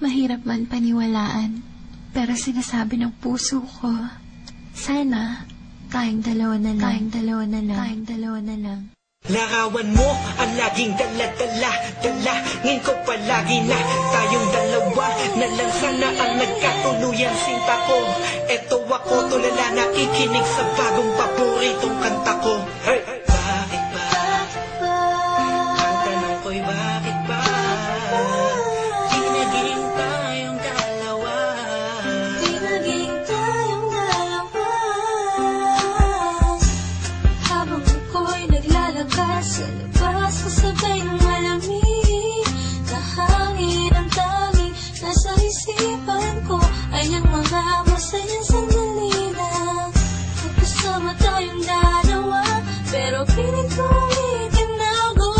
Mahirap man paniwalaan, pero sinasabi ng puso ko, sana tayong dalawa na lang, tayong dalawa na lang. Larawan mo ang laging dala-dala, dalangin ko palagi na tayong dalawa na lang sana ang nagkatuluyan sinta ko. Eto ako tulala nakikinig sa bagong paboritong kanta ko. Hey! Bakit ba? Ang tanong ko'y bakit ba? Di naging tayong dalawa. Di naging tayong dalawa. Habang ako'y naglalakad sa labas, kasabay ng malamig na hangin, ang tanging nasa isipan ko ay ang mga masayang sandali lang. Magkasama tayong dalawa, pero pilit ko itinago.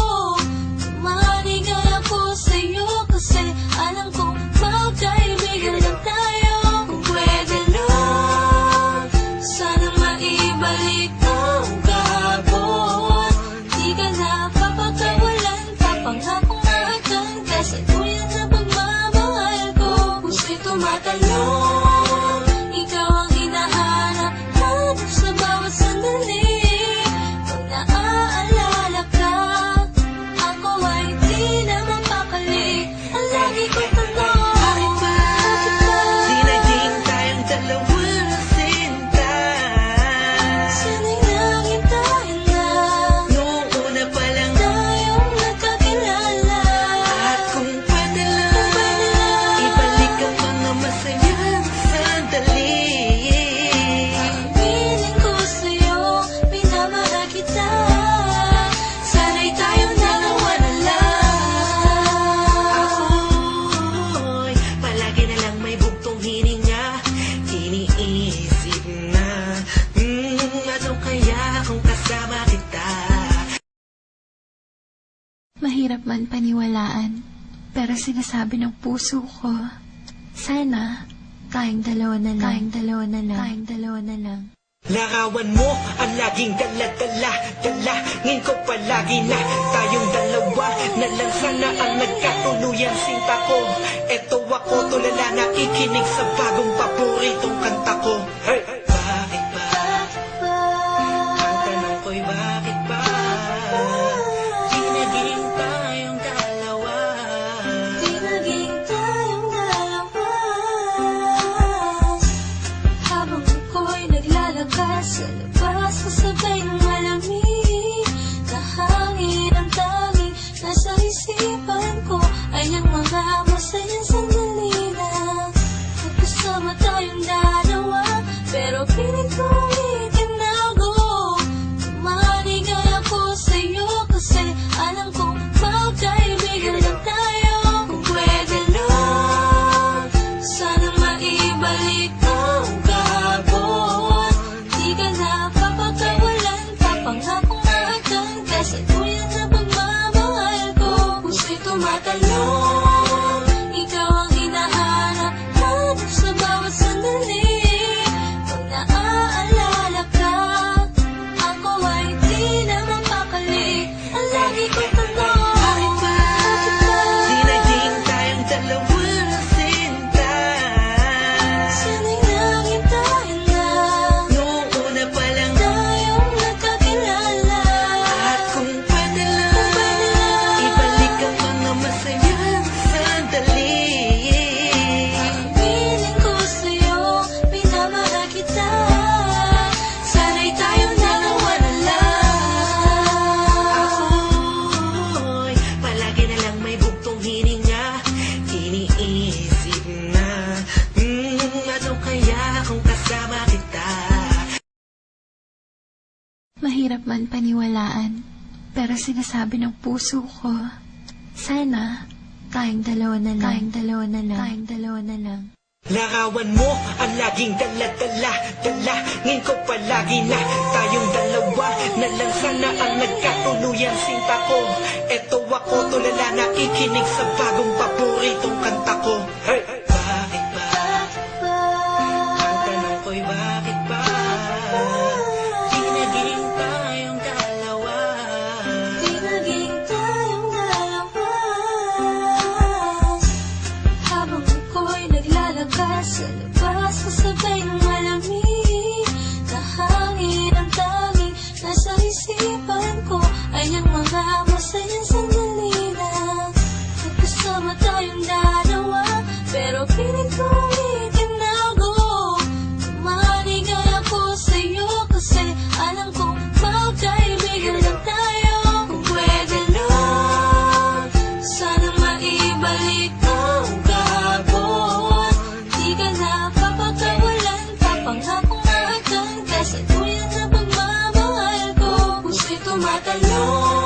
Tumaligay ako sa'yo kasi alam kong magkaibigan lang tayo. Kung pwede lang, sana maibalik ang kahapon. Di ka na papakawalan, papangako na akan kasaluyan na pagmamahal ko. Puso'y tumatalon, ikaw ang hinahanap hanap sa bawat sandali. Pag naaalala ka, ako ay di na mapakali. Ang lagi ko'y tanong, bakit ba? Di naging tayong dalawa sinta. Sana'y naging tayo na Noong una pa lang tayong nagkakilala. at kung pwede lang, ibalik ang mga masayang sandali. Piling ko sa'yo, minamahal kita. Sana'y tayong dalawa na lang. Ako'y palagi na lang may bugtong hininga. Iniisip na, ano kaya kung kasama kita? Mahirap man paniwalaan, pero sinasabi ng puso ko, sana tayong dalawa na lang, tayong dalawa na lang. Larawan mo ang laging dala-dala, dalangin ko palagi na tayong dalawa na lang sana ang nagkatuluyan sinta ko. Eto ako tulala nakikinig sa bagong paboritong kanta ko. Hey! Bakit ba? Ang tanong ko'y bakit ba? Di naging tayong dalawa. Di naging tayong dalawa. Habang ako'y naglalakad sa labas, kasabay ng malamig na hangin, ang tanging nasa isipan ko ay ang mga masayang sandali lang. Magkasama tayong dalawa, pero pilit ko itinago. Tumaligay ako sa'yo kasi alam kong magkaibigan lang tayo. Kung pwede lang, sana maibalik ang kahapon. Di ka na papakawalan, papangako na akan kasaluyan na pagmamahal ko. Puso'y tumatalon, ikaw ang hinahanap hanap sa bawat sandali. Pag naaalala ka, ako ay di na mapakali. Ang lagi ko'y tanong, bakit ba? Di naging tayong dalawa sinta. Sana'y naging tayo na Noong una pa lang tayong nagkakilala. at kung pwede lang, ibalik ang mga masayang sandali. Piling ko sa'yo, minamahal kita. Sana'y tayong dalawa na lang. Ako'y palagi na lang may bugtong hininga. Iniisip na, ano kaya kung kasama kita? Mahirap man paniwalaan, pero sinasabi ng puso ko, sana tayong dalawa na lang, tayong dalawa na lang. Larawan mo ang laging dala-dala, dalangin ko palagi na tayong dalawa na lang sana ang nagkatuluyan sinta ko. Eto ako tulala nakikinig sa bagong paboritong kanta ko. Hey! Bakit ba? Ang tanong ko'y bakit ba? Di naging tayong dalawa. Di naging tayong dalawa. Habang isipan ko ay ang mga masayang sandali lang. Magkasama tayong dalawa, pero pilit ko itinago. Maligay ako sa'yo kasi alam kong magkaibigan lang tayo. Kung pwede lang, sana maibalik ang kahapon. Di ka na papakawalan, papangako nga agad, kasi tuloy na pagmamahal ko. Puso'y tumatalon.